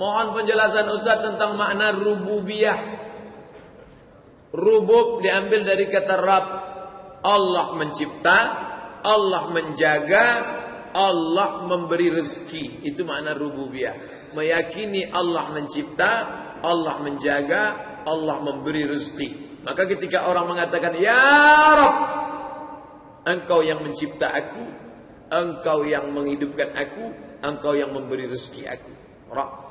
Mohon penjelasan Ustaz tentang makna rububiyah. Rubub diambil dari kata Rabb. Allah mencipta, Allah menjaga, Allah memberi rezeki. Itu makna rububiyah. Meyakini Allah mencipta, Allah menjaga, Allah memberi rezeki. Maka ketika orang mengatakan, Ya Rabb, Engkau yang mencipta aku, Engkau yang menghidupkan aku, Engkau yang memberi rezeki aku. Rabb.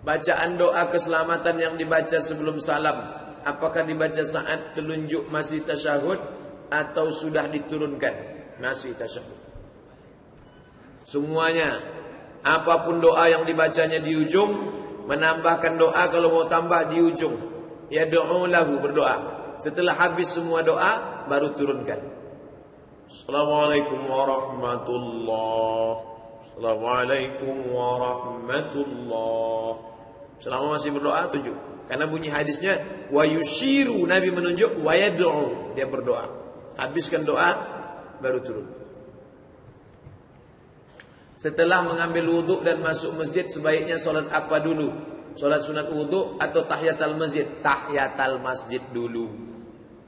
Bacaan doa keselamatan yang dibaca sebelum salam, apakah dibaca saat telunjuk masih tasyahud atau sudah diturunkan? Masih tasyahud. Semuanya, apapun doa yang dibacanya di ujung, menambahkan doa kalau mau tambah di ujung. Ya doa lahu, berdoa. Setelah habis semua doa, baru turunkan. Assalamualaikum warahmatullahi. Assalamualaikum warahmatullahi. Selama masih berdoa, tunjuk. Karena bunyi hadisnya, wa yushiru, Nabi menunjuk, wa yad'u, dia berdoa. Habiskan doa, baru turun. Setelah mengambil wudhu dan masuk masjid, sebaiknya solat apa dulu? Solat sunat wudhu atau tahiyatul masjid? Tahiyatul masjid dulu,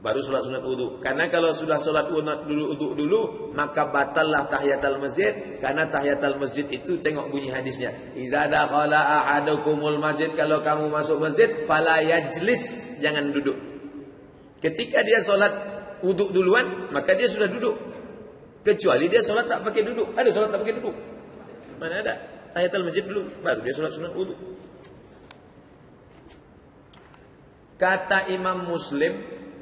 baru solat sunat wudhu. Karena kalau sudah solat wudhu dulu, maka batallah tahiyatul masjid. Karena tahiyatul masjid itu, tengok bunyi hadisnya, iza dakhala ahadukumul masjid, kalau kamu masuk masjid, fala yajlis, jangan duduk. Ketika dia solat wudhu duluan, maka dia sudah duduk. Kecuali dia solat tak pakai duduk. Ada solat tak pakai duduk? Mana ada? Tahiyatul masjid dulu, baru dia solat sunat wudhu. Kata Imam Muslim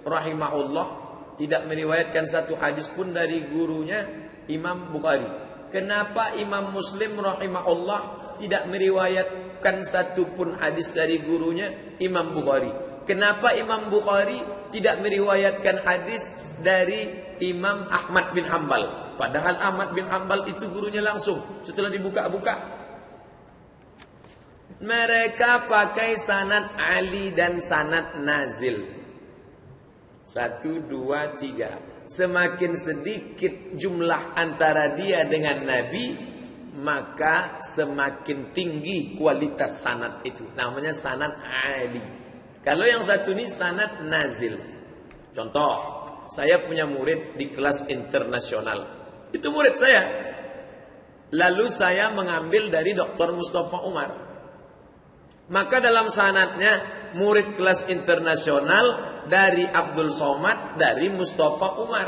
rahimahullah, tidak meriwayatkan satu hadis pun dari gurunya Imam Bukhari. Kenapa Imam Muslim rahimahullah tidak meriwayatkan satu pun hadis dari gurunya Imam Bukhari? Kenapa Imam Bukhari tidak meriwayatkan hadis dari Imam Ahmad bin Hanbal? Padahal Ahmad bin Hanbal itu gurunya langsung. Setelah dibuka-buka, mereka pakai sanad Ali dan sanad Nazil. 1, 2, 3. Semakin sedikit jumlah antara dia dengan Nabi, maka semakin tinggi kualitas sanad itu. Namanya sanad Ali. Kalau yang satu ini sanad Nazil. Contoh, saya punya murid di kelas internasional. Itu murid saya. Lalu saya mengambil dari Dr. Mustafa Umar. Maka dalam sanadnya, murid kelas internasional dari Abdul Somad, dari Mustafa Umar.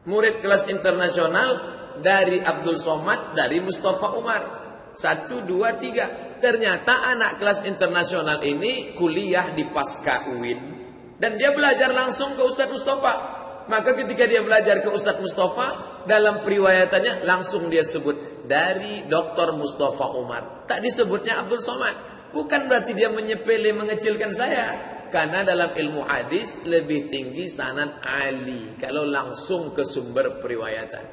Murid kelas internasional dari Abdul Somad, dari Mustafa Umar. 1, 2, 3. Ternyata anak kelas internasional ini kuliah di Pasca UIN, dan dia belajar langsung ke Ustadz Mustafa. Maka ketika dia belajar ke Ustadz Mustafa, dalam periwayatannya langsung dia sebut dari Dr. Mustafa Umar. Tak disebutnya Abdul Somad. Bukan berarti dia menyepele, mengecilkan saya. Karena dalam ilmu hadis lebih tinggi sanad Ali kalau langsung ke sumber periwayatan.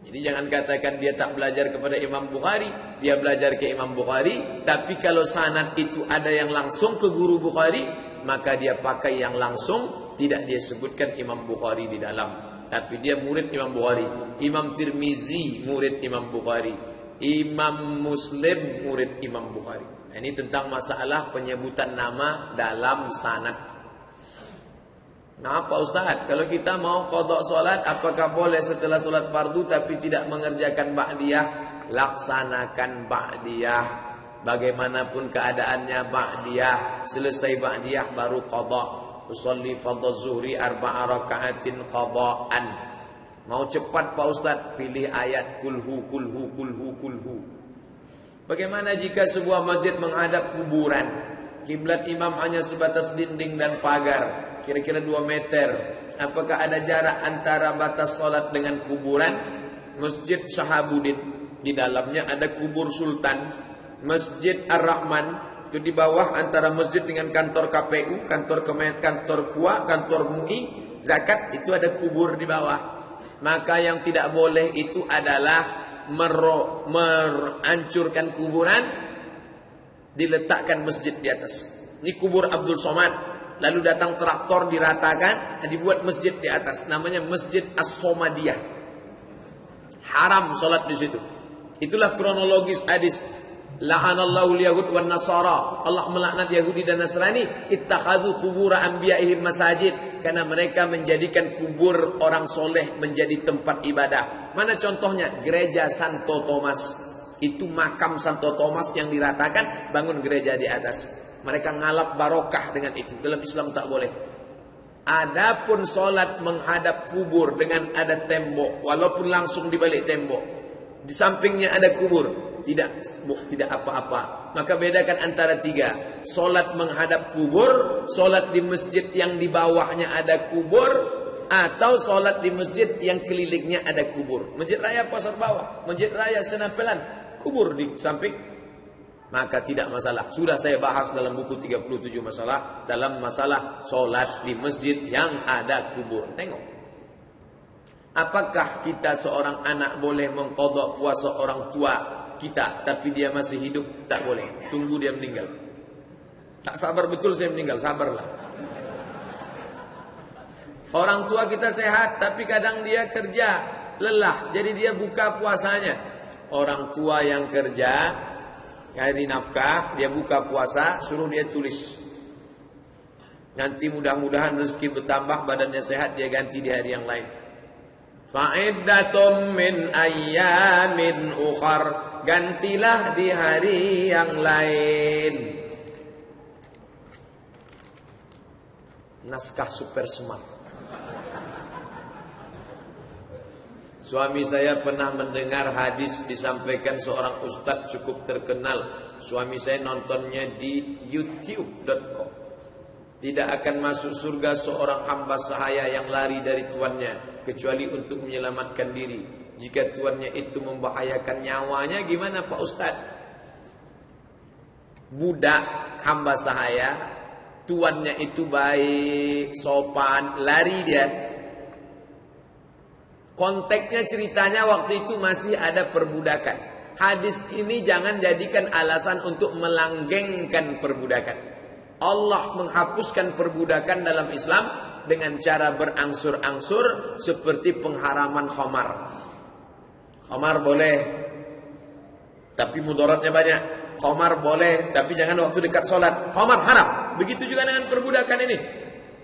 Jadi jangan katakan dia tak belajar kepada Imam Bukhari. Dia belajar ke Imam Bukhari. Tapi kalau sanad itu ada yang langsung ke guru Bukhari, maka dia pakai yang langsung. Tidak dia sebutkan Imam Bukhari di dalam. Tapi dia murid Imam Bukhari. Imam Tirmizi murid Imam Bukhari. Imam Muslim murid Imam Bukhari. Nah, ini tentang masalah penyebutan nama dalam sanad. Nah, apa Ustaz? Kalau kita mau qadha solat, apakah boleh setelah solat fardu tapi tidak mengerjakan ba'diyah? Laksanakan ba'diyah. Bagaimanapun keadaannya ba'diyah. Selesai ba'diyah baru qadha. Usolli fardhu zuhri 4 raka'atin qada'an. Mau cepat Pak Ustaz, pilih ayat kulhu. Bagaimana jika sebuah masjid menghadap kuburan? Kiblat imam hanya sebatas dinding dan pagar, kira-kira 2 meter. Apakah ada jarak antara batas salat dengan kuburan? Masjid Shahabuddin, di dalamnya ada kubur sultan. Masjid Ar-Rahman, itu di bawah antara masjid dengan kantor KPU, kantor KUA, kantor MUI, zakat, itu ada kubur di bawah. Maka yang tidak boleh itu adalah menghancurkan kuburan, diletakkan masjid di atas. Ini kubur Abdul Somad, lalu datang traktor diratakan, dibuat masjid di atas. Namanya Masjid As-Somadiyah. Haram solat di situ. Itulah kronologis hadis. La'anallahu al-yahud wan nasara. Allah melaknat Yahudi dan Nasrani. Ittakhadhu qubur anbiya'ihim masajid. Karena mereka menjadikan kubur orang soleh menjadi tempat ibadah. Mana contohnya? Gereja Santo Thomas. Itu makam Santo Thomas yang diratakan, bangun gereja di atas. Mereka ngalap barokah dengan itu. Dalam Islam tak boleh. Adapun solat menghadap kubur dengan ada tembok, walaupun langsung di balik tembok, di sampingnya ada kubur, tidak apa-apa. Maka bedakan antara tiga: solat menghadap kubur, solat di masjid yang di bawahnya ada kubur, atau solat di masjid yang kelilingnya ada kubur. Masjid Raya Pasar Bawah, Masjid Raya Senapelan, kubur di samping, maka tidak masalah. Sudah saya bahas dalam buku 37 masalah dalam masalah solat di masjid yang ada kubur. Tengok, apakah kita seorang anak boleh mengqadha puasa orang tua kita tapi dia masih hidup? Tak boleh. Tunggu dia meninggal. Tak sabar betul saya meninggal, sabarlah. Orang tua kita sehat tapi kadang dia kerja lelah, jadi dia buka puasanya. Orang tua yang kerja cari nafkah, dia buka puasa, suruh dia tulis. Nanti mudah-mudahan rezeki bertambah, badannya sehat, dia ganti di hari yang lain. Fa'iddatum min ayyamin ukhar, gantilah di hari yang lain. Naskah super smart. Suami saya pernah mendengar hadis disampaikan seorang ustadz cukup terkenal. Suami saya nontonnya di youtube.com. Tidak akan masuk surga seorang hamba sahaya yang lari dari tuannya kecuali untuk menyelamatkan diri. Jika tuannya itu membahayakan nyawanya, gimana Pak Ustadz? Budak hamba sahaya, tuannya itu baik, sopan, lari dia. Konteksnya ceritanya waktu itu masih ada perbudakan. Hadis ini jangan jadikan alasan untuk melanggengkan perbudakan. Allah menghapuskan perbudakan dalam Islam dengan cara berangsur-angsur, seperti pengharaman khamar. Khamar boleh, tapi mudaratnya banyak. Khamar boleh, tapi jangan waktu dekat sholat. Khamar haram. Begitu juga dengan perbudakan ini.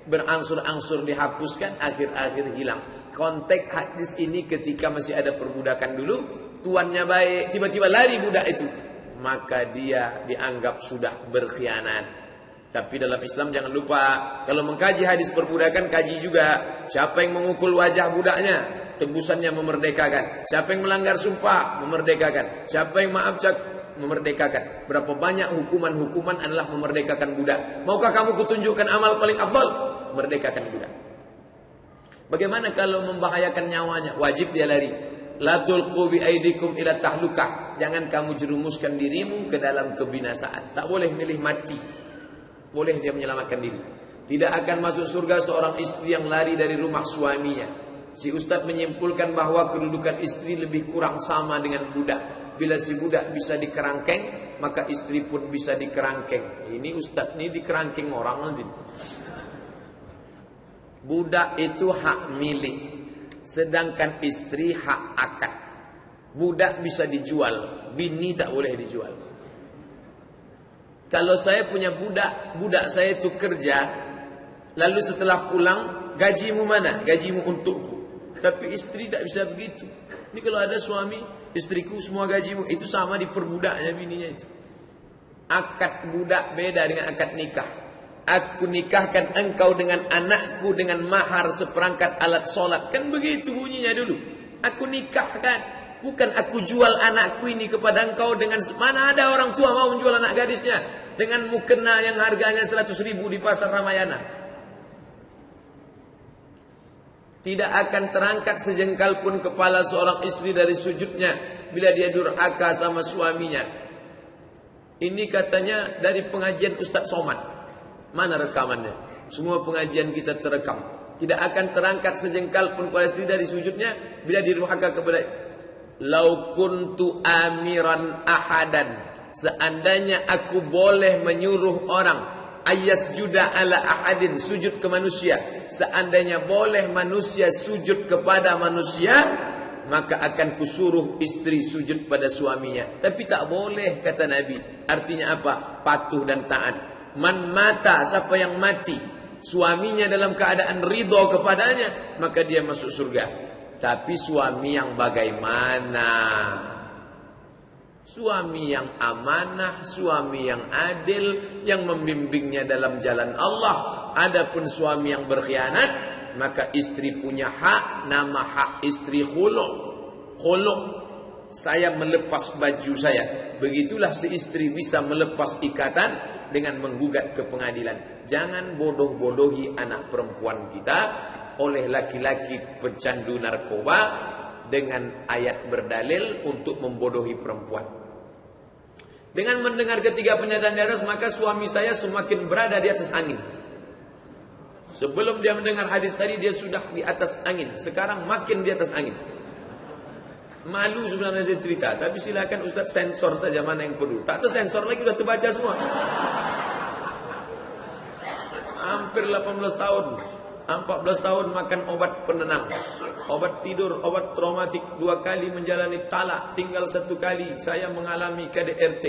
Berangsur-angsur dihapuskan, akhir-akhir hilang. Konteks hadis ini ketika masih ada perbudakan dulu, tuannya baik, tiba-tiba lari budak itu, maka dia dianggap sudah berkhianat. Tapi dalam Islam jangan lupa, kalau mengkaji hadis perbudakan, kaji juga siapa yang memukul wajah budaknya, tebusannya memerdekakan. Siapa yang melanggar sumpah, memerdekakan. Siapa yang maaf memerdekakan. Berapa banyak hukuman-hukuman adalah memerdekakan budak. Maukah kamu kutunjukkan amal paling afdal? Merdekakan budak. Bagaimana kalau membahayakan nyawanya? Wajib dia lari. La tulqu bi aidikum ila tahlukah. Jangan kamu jerumuskan dirimu ke dalam kebinasaan. Tak boleh milih mati. Boleh dia menyelamatkan diri. Tidak akan masuk surga seorang istri yang lari dari rumah suaminya. Si ustaz menyimpulkan bahwa kedudukan istri lebih kurang sama dengan budak. Bila si budak bisa dikerangkeng, maka istri pun bisa dikerangkeng. Ini ustaz ini dikerangkeng orang nanti. Budak itu hak milik, sedangkan istri hak akad. Budak bisa dijual, bini tak boleh dijual. Kalau saya punya budak, budak saya itu kerja, lalu setelah pulang, gajimu mana? Gajimu untukku. Tapi istri tak bisa begitu. Ini kalau ada suami, istriku semua gajimu, itu sama diperbudaknya bininya itu. Akad budak beda dengan akad nikah. Aku nikahkan engkau dengan anakku dengan mahar seperangkat alat solat. Kan begitu bunyinya dulu. Aku nikahkan, bukan aku jual anakku ini kepada engkau dengan... Mana ada orang tua mau menjual anak gadisnya dengan mukena yang harganya 100.000 di pasar Ramayana. Tidak akan terangkat sejengkal pun kepala seorang istri dari sujudnya bila dia durhaka sama suaminya. Ini katanya dari pengajian Ustadz Somad. Mana rekamannya? Semua pengajian kita terekam. Tidak akan terangkat sejengkal pun kepala istri dari sujudnya bila dirhaka kepada... Lau kuntu amiran ahadan, seandainya aku boleh menyuruh orang ayasjuda ala ahadin, sujud ke manusia. Seandainya boleh manusia sujud kepada manusia, maka akan kusuruh istri sujud pada suaminya. Tapi tak boleh, kata Nabi. Artinya apa? Patuh dan taat. Man mata, siapa yang mati, suaminya dalam keadaan ridho kepadanya, maka dia masuk surga. Tapi suami yang bagaimana? Suami yang amanah, suami yang adil, yang membimbingnya dalam jalan Allah. Adapun suami yang berkhianat, maka istri punya hak, nama hak istri khulu'. Khulu', saya melepas baju saya. Begitulah si istri bisa melepas ikatan dengan menggugat ke pengadilan. Jangan bodoh-bodohi anak perempuan kita oleh laki-laki pecandu narkoba dengan ayat berdalil untuk membodohi perempuan. Dengan mendengar ketiga pernyataan di atas, maka suami saya semakin berada di atas angin. Sebelum dia mendengar hadis tadi, dia sudah di atas angin. Sekarang makin di atas angin. Malu sebenarnya saya cerita, tapi silakan Ustaz sensor saja mana yang perlu. Tak tersensor lagi, sudah terbaca semua. Hampir 18 tahun. 14 tahun makan obat penenang, obat tidur, obat traumatik, 2 kali menjalani talak, tinggal 1 kali saya mengalami KDRT.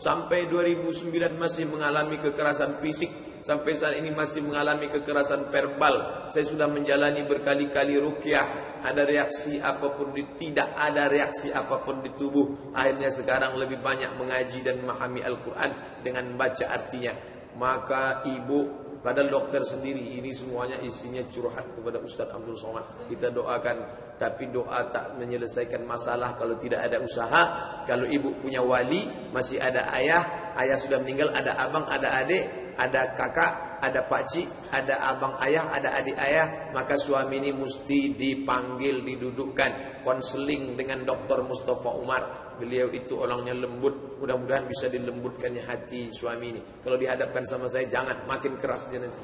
Sampai 2009 masih mengalami kekerasan fisik, sampai saat ini masih mengalami kekerasan verbal. Saya sudah menjalani berkali-kali ruqyah, ada reaksi apapun, tidak ada reaksi apapun di tubuh. Akhirnya sekarang lebih banyak mengaji dan memahami Al-Quran dengan baca artinya. Maka ibu, padahal dokter sendiri, ini semuanya isinya curhat kepada Ustaz Abdul Somad. Kita doakan, tapi doa tak menyelesaikan masalah kalau tidak ada usaha. Kalau ibu punya wali, masih ada ayah, ayah sudah meninggal, ada abang, ada adik, ada kakak, ada pakcik, ada abang ayah, ada adik ayah, maka suami ini mesti dipanggil, didudukkan, konseling dengan Dr. Mustafa Umar. Beliau itu orangnya lembut, mudah-mudahan bisa dilembutkannya hati suami ini. Kalau dihadapkan sama saya, jangan, makin keras dia nanti.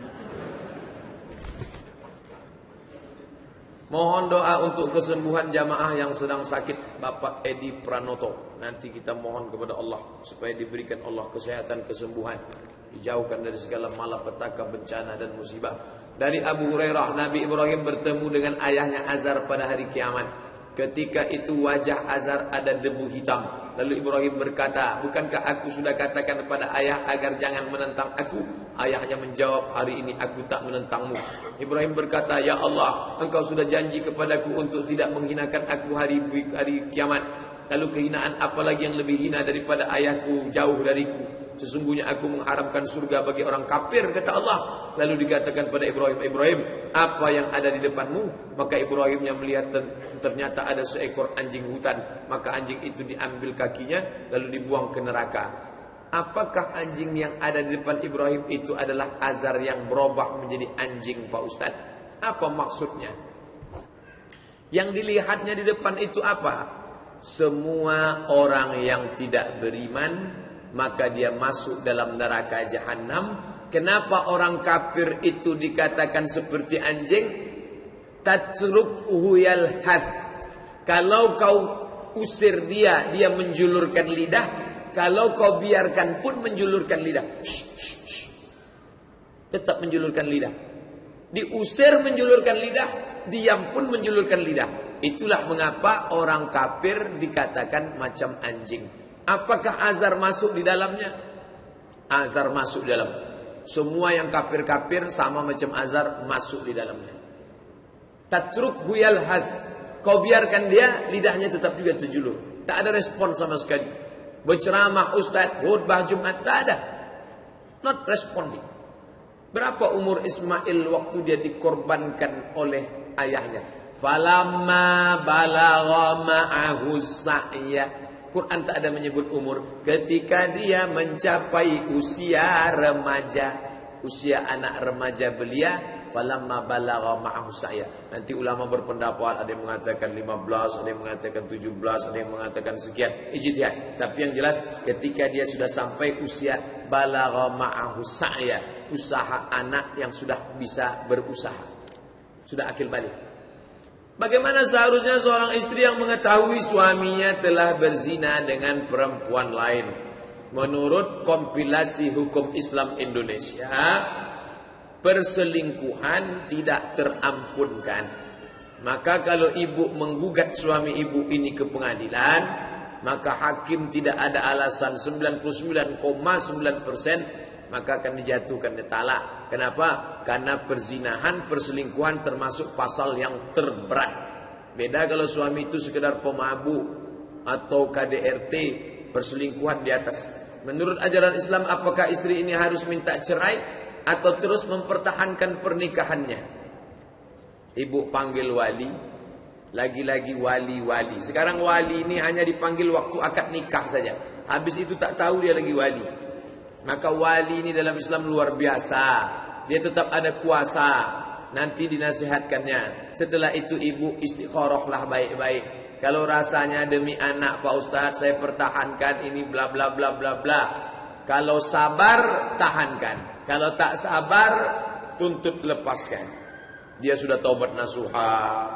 Mohon doa untuk kesembuhan jamaah yang sedang sakit, Bapak Edi Pranoto. Nanti kita mohon kepada Allah supaya diberikan Allah kesehatan, kesembuhan, dijauhkan dari segala malapetaka, bencana dan musibah. Dari Abu Hurairah, Nabi Ibrahim bertemu dengan ayahnya Azar pada hari kiamat. Ketika itu wajah Azar ada debu hitam. Lalu Ibrahim berkata, bukankah aku sudah katakan kepada ayah agar jangan menentang aku? Ayahnya menjawab, hari ini aku tak menentangmu. Ibrahim berkata, ya Allah, engkau sudah janji kepadaku untuk tidak menghinakan aku hari kiamat. Lalu kehinaan apalagi yang lebih hina daripada ayahku jauh dariku? Sesungguhnya aku mengharamkan surga bagi orang kafir, kata Allah. Lalu dikatakan pada Ibrahim, Ibrahim, apa yang ada di depanmu? Maka Ibrahimnya melihat dan ternyata ada seekor anjing hutan. Maka anjing itu diambil kakinya lalu dibuang ke neraka. Apakah anjing yang ada di depan Ibrahim itu adalah Azar yang berubah menjadi anjing, Pak Ustaz? Apa maksudnya? Yang dilihatnya di depan itu apa? Semua orang yang tidak beriman, maka dia masuk dalam neraka jahanam. Kenapa orang kafir itu dikatakan seperti anjing? Tatrukhu yalhath. Kalau kau usir dia, dia menjulurkan lidah. Kalau kau biarkan pun menjulurkan lidah. Tetap menjulurkan lidah. Diusir menjulurkan lidah, diam pun menjulurkan lidah. Itulah mengapa orang kafir dikatakan macam anjing. Apakah Azar masuk di dalamnya? Azar masuk di dalam. Semua yang kafir-kafir sama macam Azar masuk di dalamnya. Tatrukhu yalhaz. Kau biarkan dia, lidahnya tetap juga terjulur. Tak ada respon sama sekali. Berceramah Ustaz, khutbah Jumat, tak ada. Not responding. Berapa umur Ismail waktu dia dikorbankan oleh ayahnya? Falamma balagha ma'ahu sa'ya. Quran tak ada menyebut umur. Ketika dia mencapai usia remaja, usia anak remaja belia, falamma balagha ma'ahu sa'ya. Nanti ulama berpendapat, ada yang mengatakan 15, ada yang mengatakan 17, ada yang mengatakan sekian, ijtihad. Tapi yang jelas ketika dia sudah sampai usia balagha ma'ahu sa'ya, usaha anak yang sudah bisa berusaha, sudah akil balik. Bagaimana seharusnya seorang istri yang mengetahui suaminya telah berzina dengan perempuan lain? Menurut kompilasi hukum Islam Indonesia, perselingkuhan tidak terampunkan. Maka kalau ibu menggugat suami ibu ini ke pengadilan, maka hakim tidak ada alasan 99,9%, maka akan dijatuhkan talak. Kenapa? Karena perzinahan, perselingkuhan termasuk pasal yang terberat. Beda kalau suami itu sekedar pemabuk atau KDRT, perselingkuhan di atas. Menurut ajaran Islam, apakah istri ini harus minta cerai atau terus mempertahankan pernikahannya? Ibu panggil wali, lagi-lagi wali. Sekarang wali ini hanya dipanggil waktu akad nikah saja. Habis itu tak tahu dia lagi wali. Maka wali ini dalam Islam luar biasa. Dia tetap ada kuasa. Nanti dinasihatkannya. Setelah itu ibu istikharahlah baik-baik. Kalau rasanya demi anak Pak Ustadz saya pertahankan ini bla bla bla bla bla. Kalau sabar tahankan. Kalau tak sabar tuntut lepaskan. Dia sudah taubat nasuha,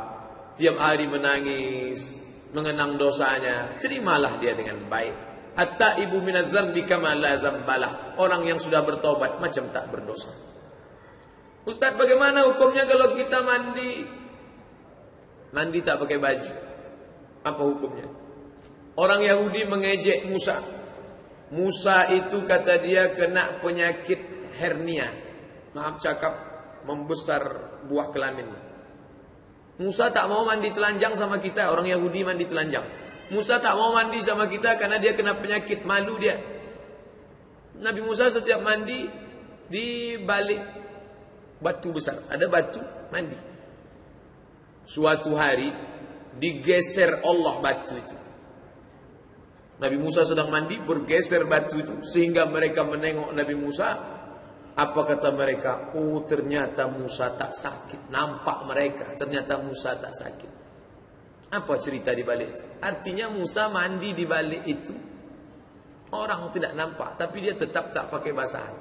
tiap hari menangis, mengenang dosanya, terimalah dia dengan baik. Hatta ibu minadz dzambi kama la dzambalah. Orang yang sudah bertobat macam tak berdosa. Ustaz, bagaimana hukumnya kalau kita mandi tak pakai baju? Apa hukumnya? Orang Yahudi mengejek Musa. Musa itu kata dia kena penyakit hernia. Maaf cakap, membesar buah kelamin. Musa tak mau mandi telanjang sama kita. Orang Yahudi mandi telanjang. Musa tak mau mandi sama kita karena dia kena penyakit, malu dia. Nabi Musa setiap mandi di balik batu besar, ada batu mandi. Suatu hari digeser Allah batu itu. Nabi Musa sedang mandi, bergeser batu itu sehingga mereka menengok Nabi Musa. Apa kata mereka? Oh, ternyata Musa tak sakit. Nampak mereka, ternyata Musa tak sakit. Apa cerita di balik itu? Artinya Musa mandi di balik itu. Orang tidak nampak, tapi dia tetap tak pakai basahan.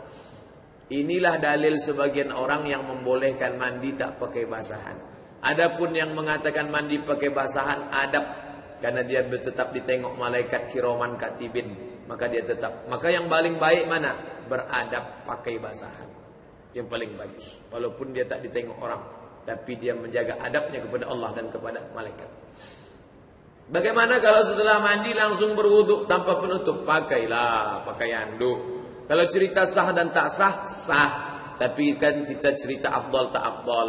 Inilah dalil sebagian orang yang membolehkan mandi tak pakai basahan. Adapun yang mengatakan mandi pakai basahan adab, karena dia tetap ditengok malaikat kiraman katibin, maka dia tetap. Maka yang paling baik mana? Beradab pakai basahan. Yang paling bagus. Walaupun dia tak ditengok orang, tapi dia menjaga adabnya kepada Allah dan kepada malaikat. Bagaimana kalau setelah mandi langsung berwuduk tanpa penutup? Pakailah pakaian handuk. Kalau cerita sah dan tak sah, sah. Tapi kan kita cerita afdal tak afdal.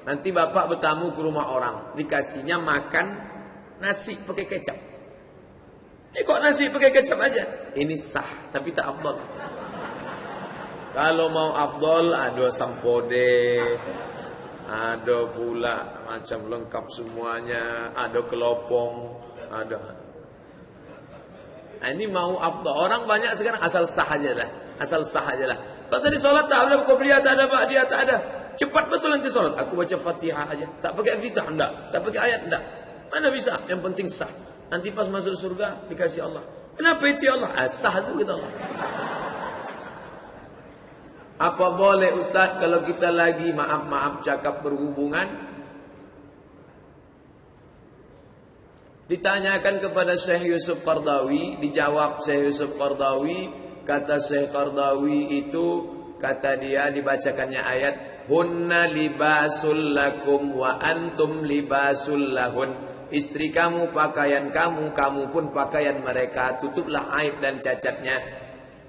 Nanti bapak bertamu ke rumah orang, dikasihnya makan nasi pakai kecap. Ini kok nasi pakai kecap aja? Ini sah, tapi tak afdal. Kalau mau afdal, ada sampode, ada pula macam lengkap semuanya, ada kelopong, ada. Nah, ini mau afdal. Orang banyak sekarang asal sah aja lah, asal sah aja lah. Kalau tadi solat tak ada qobliyah, tak ada ba'diyah, tak ada. Cepat betul nanti solat. Aku baca Fatihah aja, tak pakai fitah enggak, tak pakai ayat enggak. Mana bisa? Yang penting sah. Nanti pas masuk surga dikasih Allah. Kenapa itu Allah? Sah itu kata Allah. Apa boleh Ustaz kalau kita lagi maaf cakap berhubungan? Ditanyakan kepada Syekh Yusuf Qardawi, dijawab Syekh Yusuf Qardawi, kata Syekh Qardawi itu, kata dia dibacakannya ayat, hunna libasul lakum wa antum libasul lahun. Istri kamu pakaian kamu, kamu pun pakaian mereka. Tutuplah aib dan cacatnya.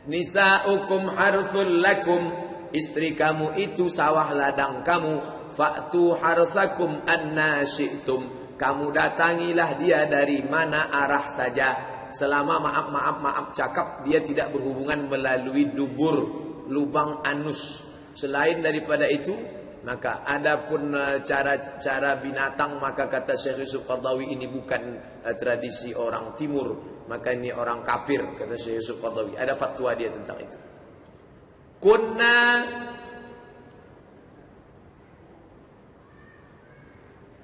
Nisa'ukum harthul lakum. Istri kamu itu sawah ladang kamu. Fa'tu harsakum anna syi'tum. Kamu datangilah dia dari mana arah saja. Selama maaf cakap, dia tidak berhubungan melalui dubur, lubang anus. Selain daripada itu, maka adapun cara binatang, maka kata Syekh Yusuf Qardawi ini bukan tradisi orang timur, maka ini orang kafir, kata Syekh Yusuf Qardawi. Ada fatwa dia tentang itu. Kunna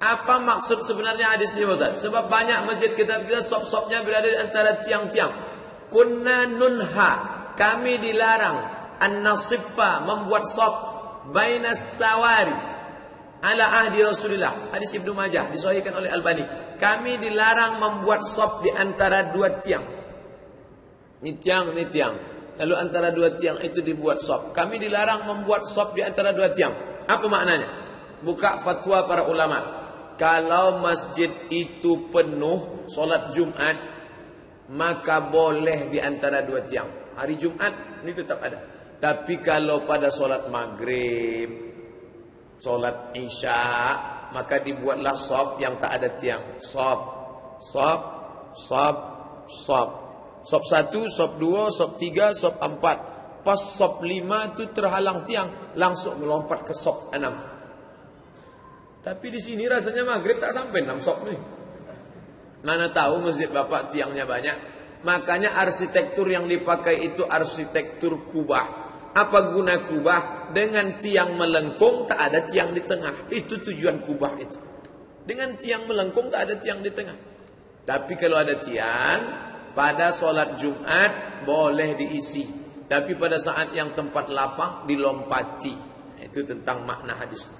apa maksud sebenarnya hadis ini Ustaz? Sebab banyak masjid kita sop-sopnya berada di antara tiang-tiang. Kunna nunha, kami dilarang an-nasiffa, membuat sop bainas sawari ala ahdi Rasulullah. Hadis Ibnu Majah disahihkan oleh Albani. Kami dilarang membuat sop di antara dua tiang. Ini tiang. Lalu antara dua tiang itu dibuat sop. Kami dilarang membuat sop di antara dua tiang. Apa maknanya? Buka fatwa para ulama. Kalau masjid itu penuh solat Jumat, maka boleh di antara dua tiang. Hari Jumat ini tetap ada. Tapi kalau pada solat maghrib, solat isya, maka dibuatlah shop yang tak ada tiang. Shop, shop, shop, shop. Shop 1, shop 2, shop 3, shop 4. Pas shop 5 tu terhalang tiang, langsung melompat ke shop 6. Tapi di sini rasanya maghrib tak sampai 6 shop ni. Mana tahu masjid bapak tiangnya banyak. Makanya arsitektur yang dipakai itu arsitektur kubah. Apa guna kubah? Dengan tiang melengkung tak ada tiang di tengah. Itu tujuan kubah itu. Dengan tiang melengkung tak ada tiang di tengah. Tapi kalau ada tiang, pada solat Jumat boleh diisi. Tapi pada saat yang tempat lapang dilompati. Itu tentang makna hadis.